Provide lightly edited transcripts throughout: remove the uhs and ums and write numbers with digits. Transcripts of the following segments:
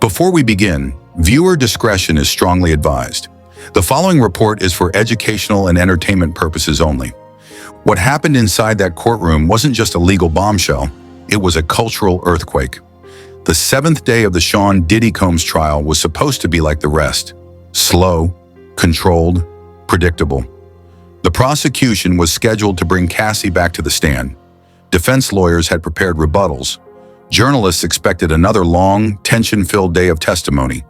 Before we begin, viewer discretion is strongly advised. The following report is for educational and entertainment purposes only. What happened inside that courtroom wasn't just a legal bombshell, it was a cultural earthquake. The 7th day of the Sean Diddy Combs trial was supposed to be like the rest. Slow, controlled, predictable. The prosecution was scheduled to bring Cassie back to the stand. Defense lawyers had prepared rebuttals. Journalists expected another long, tension-filled day of testimony.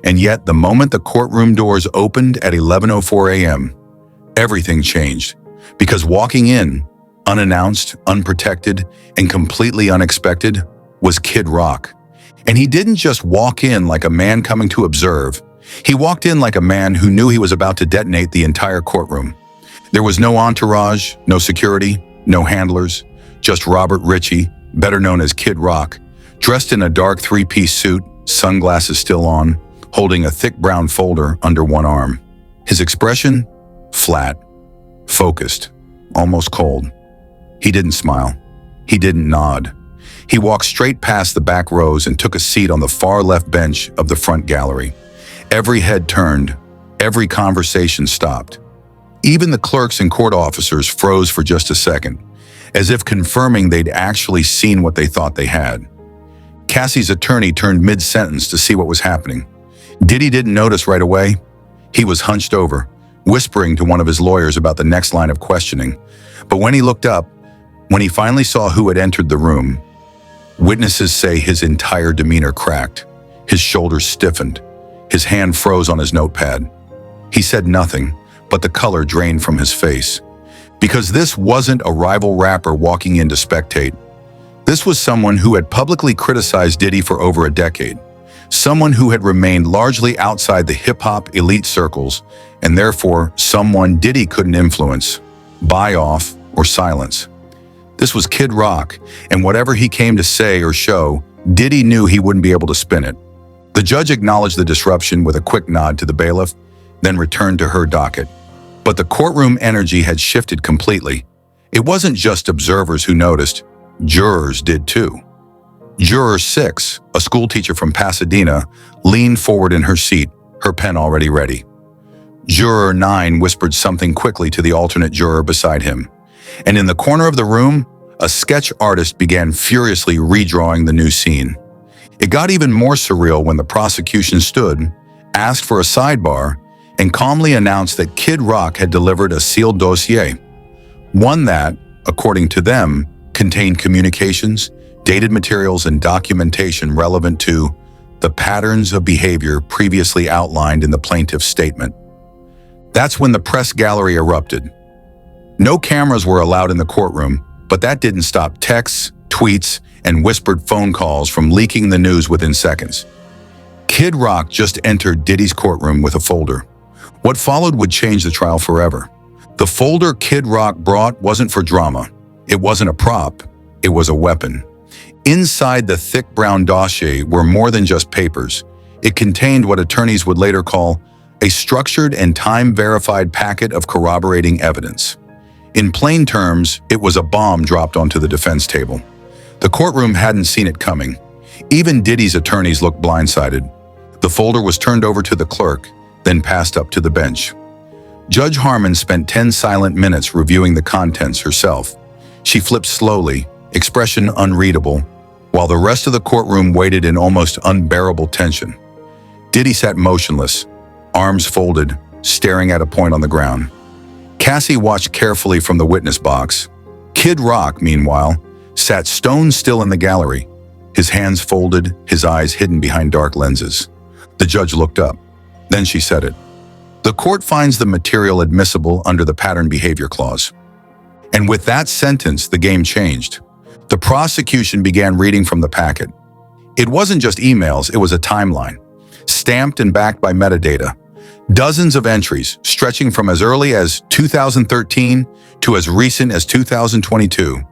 And yet, the moment the courtroom doors opened at 11:04 a.m., everything changed. Because walking in, unannounced, unprotected, and completely unexpected, was Kid Rock. And he didn't just walk in like a man coming to observe. He walked in like a man who knew he was about to detonate the entire courtroom. There was no entourage, no security, no handlers, just Robert Ritchie, better known as Kid Rock, dressed in a dark three-piece suit, sunglasses still on, holding a thick brown folder under one arm. His expression? Flat, focused, almost cold. He didn't smile. He didn't nod. He walked straight past the back rows and took a seat on the far left bench of the front gallery. Every head turned. Every conversation stopped. Even the clerks and court officers froze for just a second, as if confirming they'd actually seen what they thought they had. Cassie's attorney turned mid-sentence to see what was happening. Diddy didn't notice right away. He was hunched over, whispering to one of his lawyers about the next line of questioning. But when he looked up, when he finally saw who had entered the room, witnesses say his entire demeanor cracked. His shoulders stiffened. His hand froze on his notepad. He said nothing, but the color drained from his face. Because this wasn't a rival rapper walking in to spectate. This was someone who had publicly criticized Diddy for over a decade. Someone who had remained largely outside the hip-hop elite circles, and therefore someone Diddy couldn't influence, buy off, or silence. This was Kid Rock, and whatever he came to say or show, Diddy knew he wouldn't be able to spin it. The judge acknowledged the disruption with a quick nod to the bailiff, then returned to her docket. But the courtroom energy had shifted completely. It wasn't just observers who noticed, jurors did too. Juror 6, a schoolteacher from Pasadena, leaned forward in her seat, her pen already ready. Juror 9 whispered something quickly to the alternate juror beside him. And in the corner of the room, a sketch artist began furiously redrawing the new scene. It got even more surreal when the prosecution stood, asked for a sidebar, and calmly announced that Kid Rock had delivered a sealed dossier. One that, according to them, contained communications, dated materials, and documentation relevant to the patterns of behavior previously outlined in the plaintiff's statement. That's when the press gallery erupted. No cameras were allowed in the courtroom, but that didn't stop texts, tweets, and whispered phone calls from leaking the news within seconds. Kid Rock just entered Diddy's courtroom with a folder. What followed would change the trial forever. The folder Kid Rock brought wasn't for drama. It wasn't a prop. It was a weapon. Inside the thick brown dossier were more than just papers. It contained what attorneys would later call a structured and time-verified packet of corroborating evidence. In plain terms, it was a bomb dropped onto the defense table. The courtroom hadn't seen it coming. Even Diddy's attorneys looked blindsided. The folder was turned over to the clerk, then passed up to the bench. Judge Harmon spent 10 silent minutes reviewing the contents herself. She flipped slowly, expression unreadable, while the rest of the courtroom waited in almost unbearable tension. Diddy sat motionless, arms folded, staring at a point on the ground. Cassie watched carefully from the witness box. Kid Rock, meanwhile, sat stone still in the gallery, his hands folded, his eyes hidden behind dark lenses. The judge looked up. Then she said it. The court finds the material admissible under the pattern behavior clause. And with that sentence, the game changed. The prosecution began reading from the packet. It wasn't just emails, it was a timeline, stamped and backed by metadata. Dozens of entries, stretching from as early as 2013 to as recent as 2022,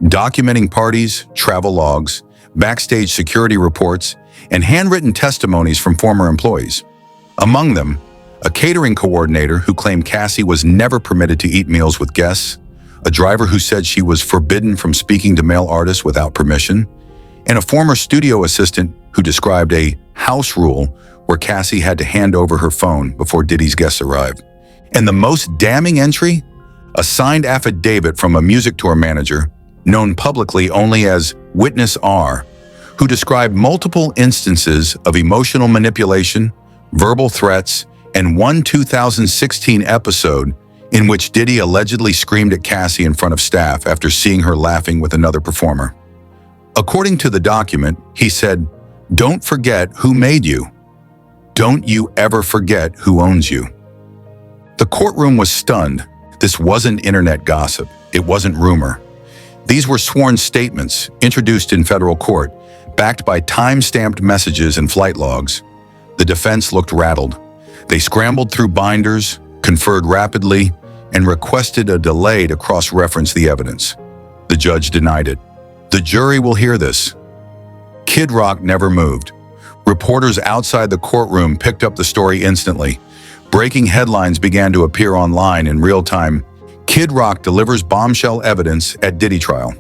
documenting parties, travel logs, backstage security reports, and handwritten testimonies from former employees. Among them, a catering coordinator who claimed Cassie was never permitted to eat meals with guests, a driver who said she was forbidden from speaking to male artists without permission, and a former studio assistant who described a house rule where Cassie had to hand over her phone before Diddy's guests arrived. And the most damning entry? A signed affidavit from a music tour manager, known publicly only as Witness R, who described multiple instances of emotional manipulation, verbal threats, and one 2016 episode in which Diddy allegedly screamed at Cassie in front of staff after seeing her laughing with another performer. According to the document, he said, "Don't forget who made you. Don't you ever forget who owns you." The courtroom was stunned. This wasn't internet gossip. It wasn't rumor. These were sworn statements introduced in federal court, backed by time-stamped messages and flight logs. The defense looked rattled. They scrambled through binders, conferred rapidly, and requested a delay to cross-reference the evidence. The judge denied it. The jury will hear this. Kid Rock never moved. Reporters outside the courtroom picked up the story instantly. Breaking headlines began to appear online in real time. Kid Rock delivers bombshell evidence at Diddy trial.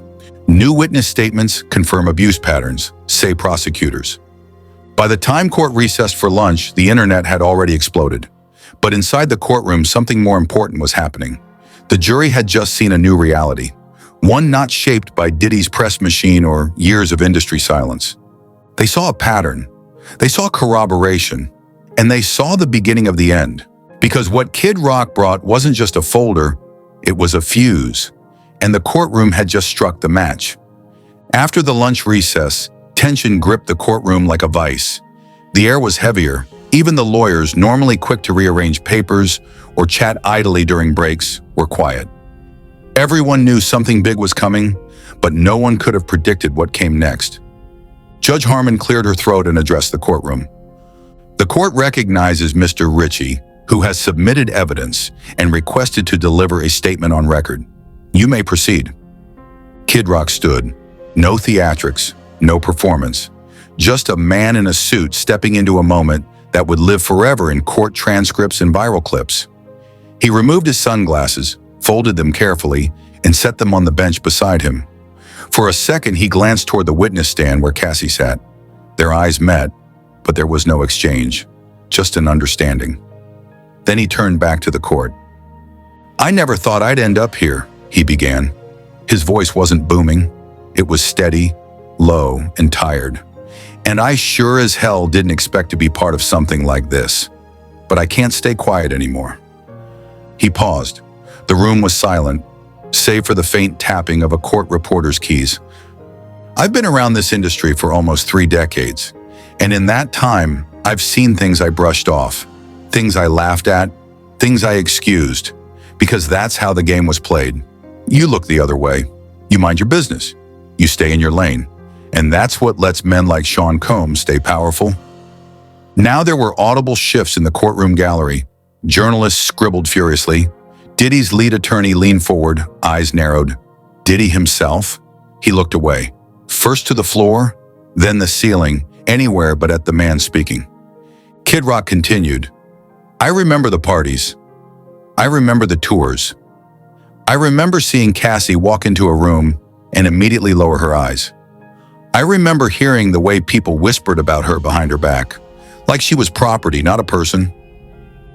New witness statements confirm abuse patterns, say prosecutors. By the time court recessed for lunch, the internet had already exploded. But inside the courtroom, something more important was happening. The jury had just seen a new reality, one not shaped by Diddy's press machine or years of industry silence. They saw a pattern. They saw corroboration. And they saw the beginning of the end. Because what Kid Rock brought wasn't just a folder, it was a fuse. And the courtroom had just struck the match. After the lunch recess, tension gripped the courtroom like a vice. The air was heavier. Even the lawyers, normally quick to rearrange papers or chat idly during breaks, were quiet. Everyone knew something big was coming, but no one could have predicted what came next. Judge Harmon cleared her throat and addressed the courtroom. The court recognizes Mr. Ritchie, who has submitted evidence and requested to deliver a statement on record. You may proceed. Kid Rock stood. No theatrics, no performance. Just a man in a suit stepping into a moment that would live forever in court transcripts and viral clips. He removed his sunglasses, folded them carefully, and set them on the bench beside him. For a second, he glanced toward the witness stand where Cassie sat. Their eyes met, but there was no exchange, just an understanding. Then he turned back to the court. "I never thought I'd end up here," he began. His voice wasn't booming. It was steady, low, and tired. "And I sure as hell didn't expect to be part of something like this. But I can't stay quiet anymore." He paused. The room was silent, save for the faint tapping of a court reporter's keys. "I've been around this industry for almost 3 decades. And in that time, I've seen things I brushed off, things I laughed at, things I excused, because that's how the game was played. You look the other way. You mind your business. You stay in your lane. And that's what lets men like Sean Combs stay powerful." Now there were audible shifts in the courtroom gallery. Journalists scribbled furiously. Diddy's lead attorney leaned forward, eyes narrowed. Diddy himself? He looked away. First to the floor, then the ceiling, anywhere but at the man speaking. Kid Rock continued, "I remember the parties. I remember the tours. I remember seeing Cassie walk into a room and immediately lower her eyes. I remember hearing the way people whispered about her behind her back, like she was property, not a person."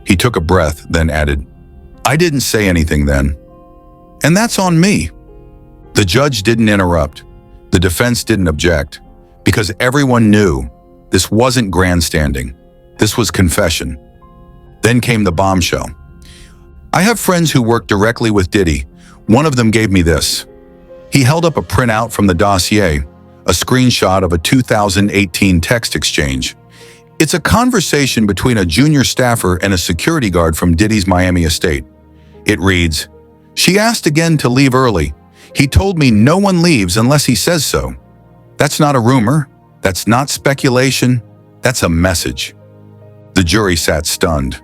He took a breath, then added, "I didn't say anything then. And that's on me." The judge didn't interrupt. The defense didn't object, because everyone knew this wasn't grandstanding. This was confession. Then came the bombshell. "I have friends who work directly with Diddy. One of them gave me this." He held up a printout from the dossier, a screenshot of a 2018 text exchange. It's a conversation between a junior staffer and a security guard from Diddy's Miami estate. It reads, "She asked again to leave early. He told me no one leaves unless he says so. That's not a rumor. That's not speculation. That's a message." The jury sat stunned.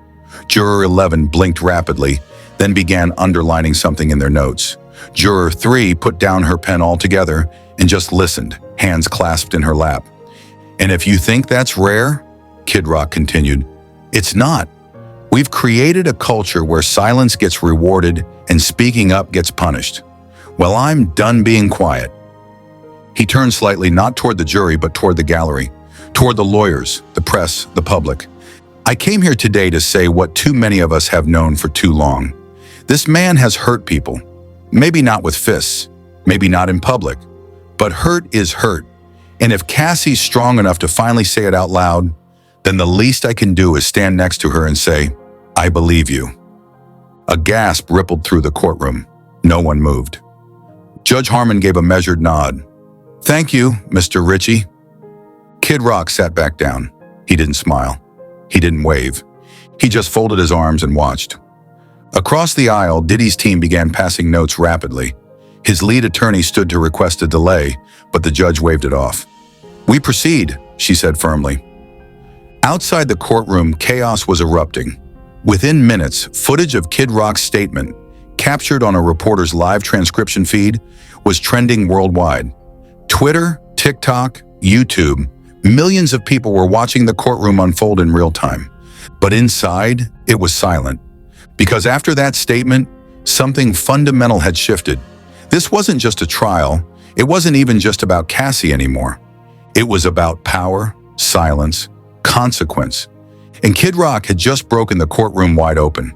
Juror 11 blinked rapidly, then began underlining something in their notes. Juror 3 put down her pen altogether and just listened, hands clasped in her lap. "And if you think that's rare," Kid Rock continued, "it's not. We've created a culture where silence gets rewarded and speaking up gets punished. Well, I'm done being quiet." He turned slightly, not toward the jury, but toward the gallery, toward the lawyers, the press, the public. I came here today to say what too many of us have known for too long. This man has hurt people. Maybe not with fists, maybe not in public, but hurt is hurt. And if Cassie's strong enough to finally say it out loud, then the least I can do is stand next to her and say, I believe you. A gasp rippled through the courtroom. No one moved. Judge Harmon gave a measured nod. Thank you, Mr. Ritchie. Kid Rock sat back down. He didn't smile. He didn't wave. He just folded his arms and watched. Across the aisle, Diddy's team began passing notes rapidly. His lead attorney stood to request a delay, but the judge waved it off. We proceed, she said firmly. Outside the courtroom, chaos was erupting. Within minutes, footage of Kid Rock's statement, captured on a reporter's live transcription feed, was trending worldwide. Twitter, TikTok, YouTube, millions of people were watching the courtroom unfold in real time. But inside, it was silent. Because after that statement, something fundamental had shifted. This wasn't just a trial. It wasn't even just about Cassie anymore. It was about power, silence, consequence. And Kid Rock had just broken the courtroom wide open.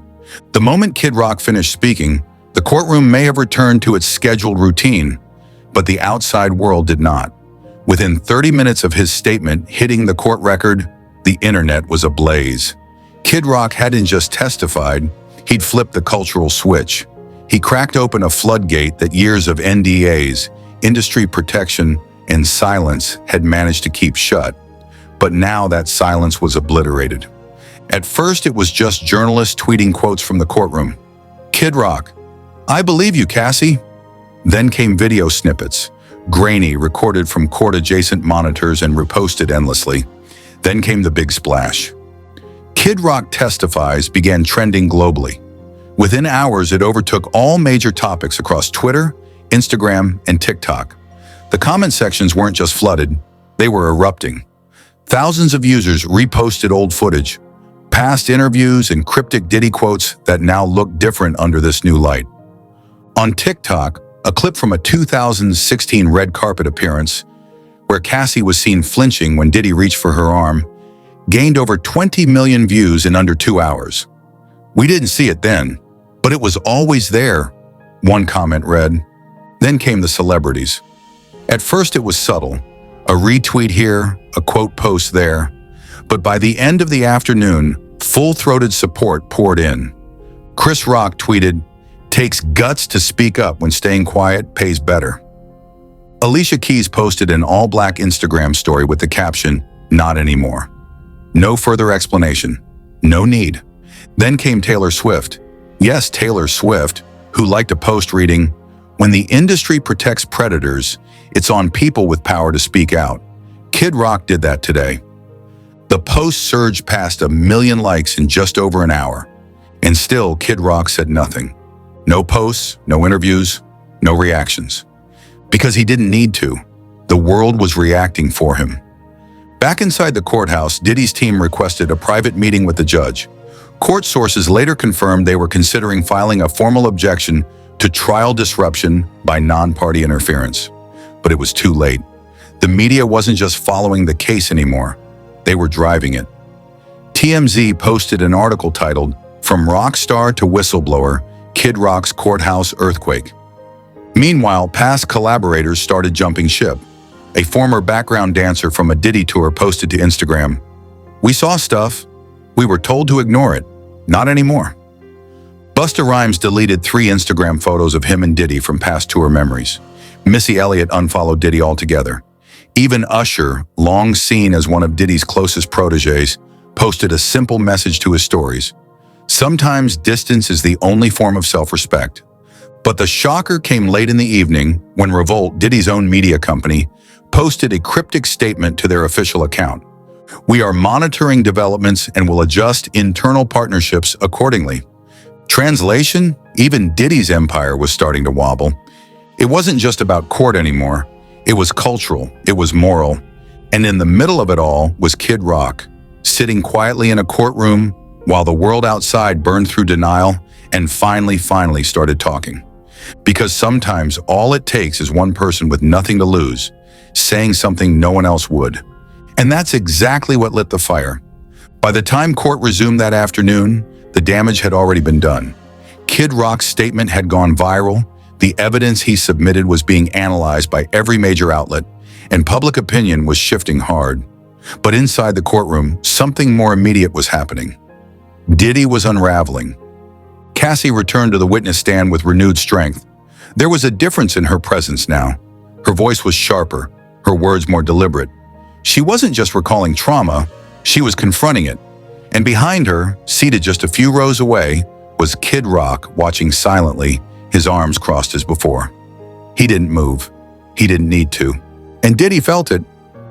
The moment Kid Rock finished speaking, the courtroom may have returned to its scheduled routine, but the outside world did not. Within 30 minutes of his statement hitting the court record, the internet was ablaze. Kid Rock hadn't just testified, he'd flipped the cultural switch. He cracked open a floodgate that years of NDAs, industry protection, and silence had managed to keep shut. But now that silence was obliterated. At first, it was just journalists tweeting quotes from the courtroom. Kid Rock, I believe you, Cassie. Then came video snippets, grainy, recorded from court-adjacent monitors and reposted endlessly. Then came the big splash. Kid Rock Testifies began trending globally. Within hours, it overtook all major topics across Twitter, Instagram, and TikTok. The comment sections weren't just flooded, they were erupting. Thousands of users reposted old footage, past interviews, and cryptic Diddy quotes that now look different under this new light. On TikTok, a clip from a 2016 red carpet appearance, where Cassie was seen flinching when Diddy reached for her arm, gained over 20 million views in under 2 hours. We didn't see it then, but it was always there, one comment read. Then came the celebrities. At first it was subtle, a retweet here, a quote post there, but by the end of the afternoon, full-throated support poured in. Chris Rock tweeted, "Takes guts to speak up when staying quiet pays better." Alicia Keys posted an all-black Instagram story with the caption, "Not anymore." No further explanation. No need. Then came Taylor Swift. Yes, Taylor Swift, who liked a post reading, "When the industry protects predators, it's on people with power to speak out." Kid Rock did that today. The post surged past 1 million likes in just over an hour. And still, Kid Rock said nothing. No posts, no interviews, no reactions. Because he didn't need to. The world was reacting for him. Back inside the courthouse, Diddy's team requested a private meeting with the judge. Court sources later confirmed they were considering filing a formal objection to trial disruption by non-party interference. But it was too late. The media wasn't just following the case anymore. They were driving it. TMZ posted an article titled, "From Rock Star to Whistleblower, Kid Rock's Courthouse Earthquake." Meanwhile, past collaborators started jumping ship. A former background dancer from a Diddy tour posted to Instagram, "We saw stuff. We were told to ignore it. Not anymore." Busta Rhymes deleted 3 Instagram photos of him and Diddy from past tour memories. Missy Elliott unfollowed Diddy altogether. Even Usher, long seen as one of Diddy's closest proteges, posted a simple message to his stories. Sometimes distance is the only form of self-respect. But the shocker came late in the evening when Revolt, Diddy's own media company, posted a cryptic statement to their official account. "We are monitoring developments and will adjust internal partnerships accordingly." Translation? Even Diddy's empire was starting to wobble. It wasn't just about court anymore. It was cultural, it was moral. And in the middle of it all was Kid Rock, sitting quietly in a courtroom while the world outside burned through denial and finally started talking. Because sometimes all it takes is one person with nothing to lose saying something no one else would. And that's exactly what lit the fire. By the time court resumed that afternoon, the damage had already been done. Kid Rock's statement had gone viral, the evidence he submitted was being analyzed by every major outlet, and public opinion was shifting hard. But inside the courtroom, something more immediate was happening. Diddy was unraveling. Cassie returned to the witness stand with renewed strength. There was a difference in her presence now. Her voice was sharper, her words more deliberate. She wasn't just recalling trauma, she was confronting it. And behind her, seated just a few rows away, was Kid Rock watching silently, his arms crossed as before. He didn't move. He didn't need to. And Diddy felt it.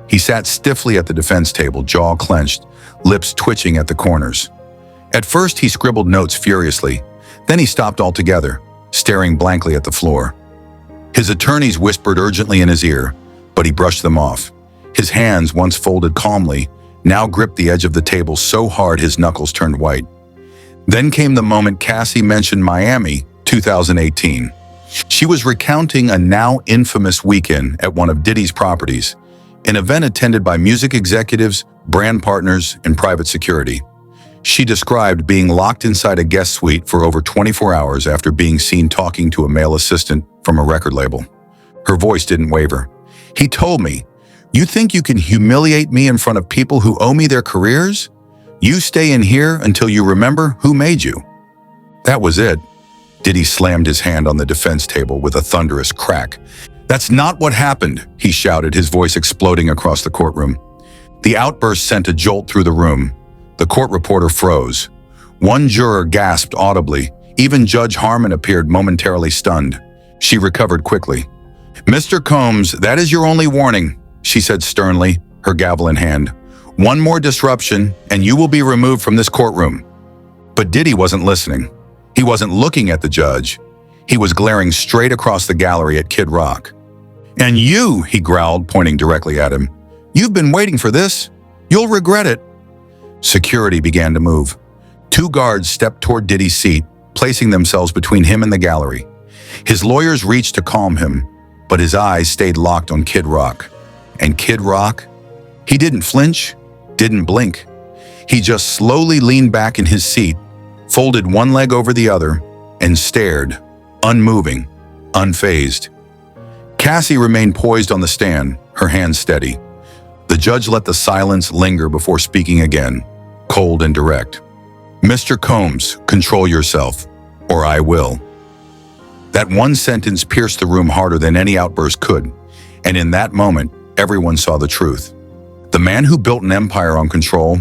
He sat stiffly at the defense table, jaw clenched, lips twitching at the corners. At first, he scribbled notes furiously. Then he stopped altogether, staring blankly at the floor. His attorneys whispered urgently in his ear, but he brushed them off. His hands, once folded calmly, now gripped the edge of the table so hard his knuckles turned white. Then came the moment Cassie mentioned Miami, 2018. She was recounting a now infamous weekend at one of Diddy's properties, an event attended by music executives, brand partners, and private security. She described being locked inside a guest suite for over 24 hours after being seen talking to a male assistant from a record label. Her voice didn't waver. He told me, "You think you can humiliate me in front of people who owe me their careers? You stay in here until you remember who made you." That was it. Diddy slammed his hand on the defense table with a thunderous crack. "That's not what happened," he shouted, his voice exploding across the courtroom. The outburst sent a jolt through the room. The court reporter froze. One juror gasped audibly. Even Judge Harmon appeared momentarily stunned. She recovered quickly. "Mr. Combs, that is your only warning," she said sternly, her gavel in hand. "One more disruption, and you will be removed from this courtroom." But Diddy wasn't listening. He wasn't looking at the judge. He was glaring straight across the gallery at Kid Rock. "And you," he growled, pointing directly at him, "you've been waiting for this. You'll regret it." Security began to move. Two guards stepped toward Diddy's seat, placing themselves between him and the gallery. His lawyers reached to calm him, but his eyes stayed locked on Kid Rock. And Kid Rock? He didn't flinch, didn't blink. He just slowly leaned back in his seat, folded one leg over the other, and stared, unmoving, unfazed. Cassie remained poised on the stand, her hands steady. The judge let the silence linger before speaking again, cold and direct. "Mr. Combs, control yourself, or I will." That one sentence pierced the room harder than any outburst could, and in that moment, everyone saw the truth. The man who built an empire on control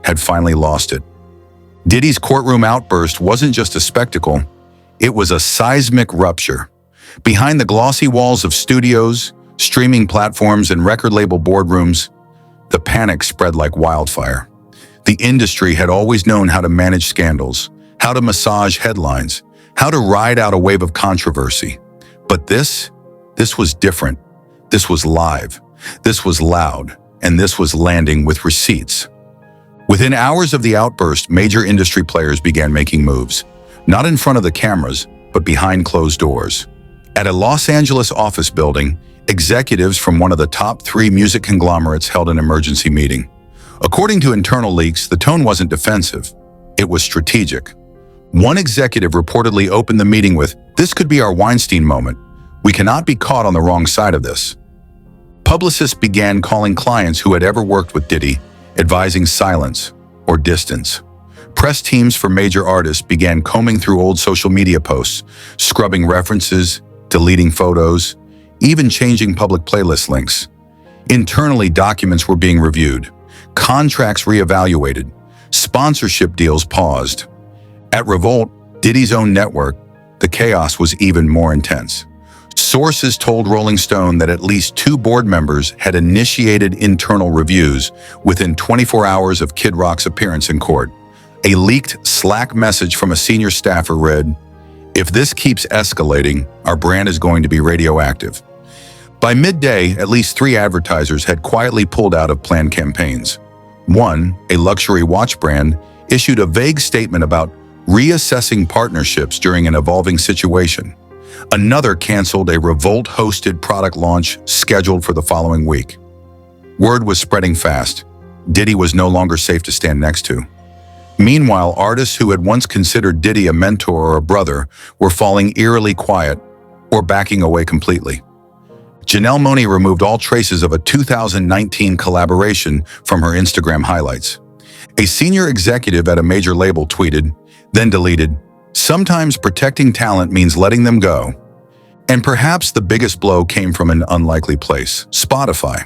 had finally lost it. Diddy's courtroom outburst wasn't just a spectacle, it was a seismic rupture. Behind the glossy walls of studios, streaming platforms, and record label boardrooms, the panic spread like wildfire. The industry had always known how to manage scandals, how to massage headlines, how to ride out a wave of controversy. But this was different. This was live. This was loud. And this was landing with receipts. Within hours of the outburst, major industry players began making moves, not in front of the cameras, but behind closed doors. At a Los Angeles office building, executives from one of the top 3 music conglomerates held an emergency meeting. According to internal leaks, the tone wasn't defensive. It was strategic. One executive reportedly opened the meeting with, "This could be our Weinstein moment. We cannot be caught on the wrong side of this." Publicists began calling clients who had ever worked with Diddy, advising silence or distance. Press teams for major artists began combing through old social media posts, scrubbing references, deleting photos, even changing public playlist links. Internally, documents were being reviewed, contracts reevaluated, sponsorship deals paused. At Revolt, Diddy's own network, the chaos was even more intense. Sources told Rolling Stone that at least 2 board members had initiated internal reviews within 24 hours of Kid Rock's appearance in court. A leaked Slack message from a senior staffer read, "If this keeps escalating, our brand is going to be radioactive." By midday, at least 3 advertisers had quietly pulled out of planned campaigns. One, a luxury watch brand, issued a vague statement about reassessing partnerships during an evolving situation. Another canceled a Revolt-hosted product launch scheduled for the following week. Word was spreading fast. Diddy was no longer safe to stand next to. Meanwhile, artists who had once considered Diddy a mentor or a brother were falling eerily quiet or backing away completely. Janelle Monáe removed all traces of a 2019 collaboration from her Instagram highlights. A senior executive at a major label tweeted, then deleted, "Sometimes protecting talent means letting them go." And perhaps the biggest blow came from an unlikely place: Spotify.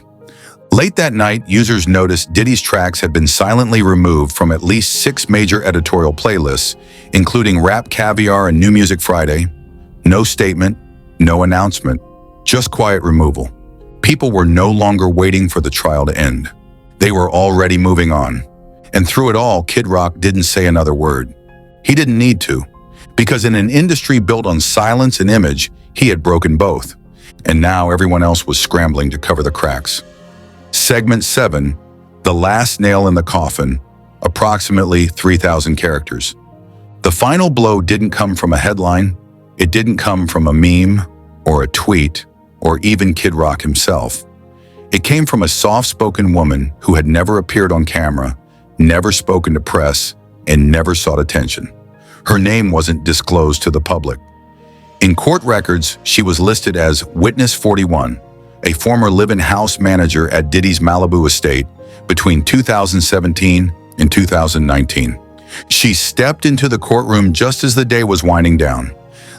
Late that night, users noticed Diddy's tracks had been silently removed from at least 6 major editorial playlists, including Rap Caviar and New Music Friday. No statement, no announcement, just quiet removal. People were no longer waiting for the trial to end. They were already moving on. And through it all, Kid Rock didn't say another word. He didn't need to, because in an industry built on silence and image, he had broken both. And now everyone else was scrambling to cover the cracks. Segment 7, The Last Nail in the Coffin, approximately 3,000 characters. The final blow didn't come from a headline, it didn't come from a meme or a tweet or even Kid Rock himself. It came from a soft-spoken woman who had never appeared on camera, never spoken to press, and never sought attention. Her name wasn't disclosed to the public. In court records, she was listed as Witness 41, a former live-in house manager at Diddy's Malibu estate between 2017 and 2019. She stepped into the courtroom just as the day was winding down.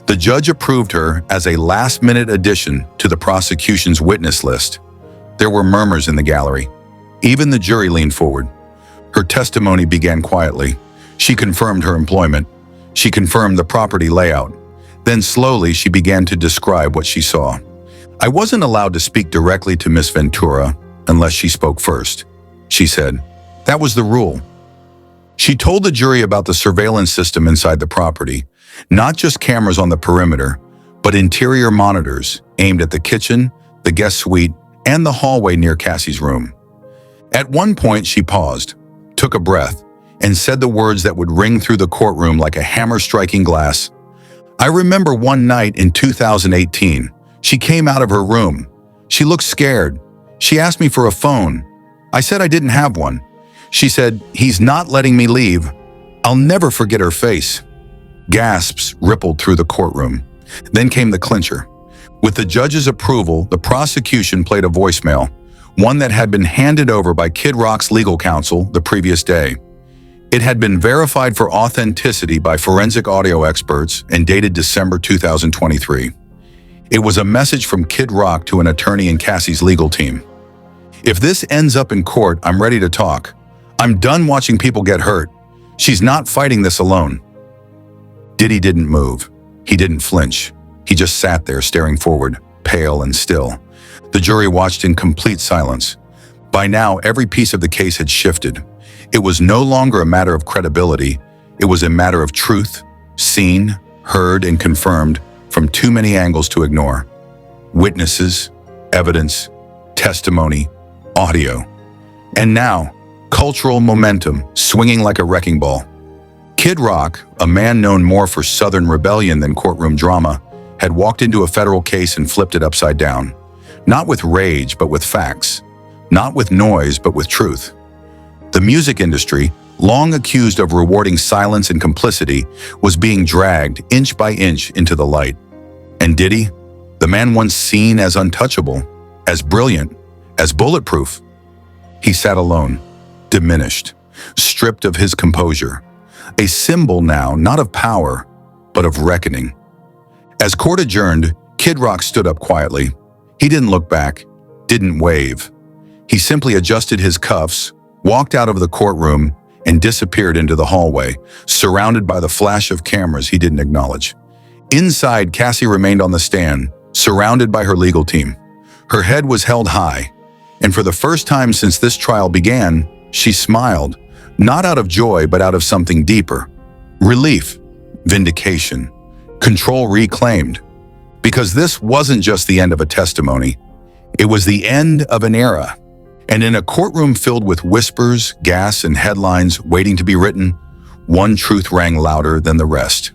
The judge approved her as a last-minute addition to the prosecution's witness list. There were murmurs in the gallery. Even the jury leaned forward. Her testimony began quietly. She confirmed her employment. She confirmed the property layout. Then slowly she began to describe what she saw. "I wasn't allowed to speak directly to Miss Ventura unless she spoke first," she said. "That was the rule." She told the jury about the surveillance system inside the property, not just cameras on the perimeter, but interior monitors aimed at the kitchen, the guest suite, and the hallway near Cassie's room. At one point, she paused, took a breath, and said the words that would ring through the courtroom like a hammer striking glass. "I remember one night in 2018, she came out of her room. She looked scared. She asked me for a phone. I said I didn't have one. She said, 'He's not letting me leave.' I'll never forget her face." Gasps rippled through the courtroom. Then came the clincher. With the judge's approval, the prosecution played a voicemail, one that had been handed over by Kid Rock's legal counsel the previous day. It had been verified for authenticity by forensic audio experts and dated December 2023. It was a message from Kid Rock to an attorney in Cassie's legal team. "If this ends up in court, I'm ready to talk. I'm done watching people get hurt. She's not fighting this alone." Diddy didn't move. He didn't flinch. He just sat there staring forward, pale and still. The jury watched in complete silence. By now, every piece of the case had shifted. It was no longer a matter of credibility. It was a matter of truth, seen, heard, and confirmed from too many angles to ignore. Witnesses, evidence, testimony, audio. And now, cultural momentum swinging like a wrecking ball. Kid Rock, a man known more for Southern rebellion than courtroom drama, had walked into a federal case and flipped it upside down. Not with rage, but with facts. Not with noise, but with truth. The music industry, long accused of rewarding silence and complicity, was being dragged inch by inch into the light. And Diddy, the man once seen as untouchable, as brilliant, as bulletproof, he sat alone, diminished, stripped of his composure. A symbol now, not of power, but of reckoning. As court adjourned, Kid Rock stood up quietly. He didn't look back, didn't wave. He simply adjusted his cuffs, walked out of the courtroom, and disappeared into the hallway, surrounded by the flash of cameras he didn't acknowledge. Inside, Cassie remained on the stand, surrounded by her legal team. Her head was held high, and for the first time since this trial began, she smiled, not out of joy but out of something deeper. Relief, vindication, control reclaimed. Because this wasn't just the end of a testimony, it was the end of an era. And in a courtroom filled with whispers, gas, and headlines waiting to be written, one truth rang louder than the rest.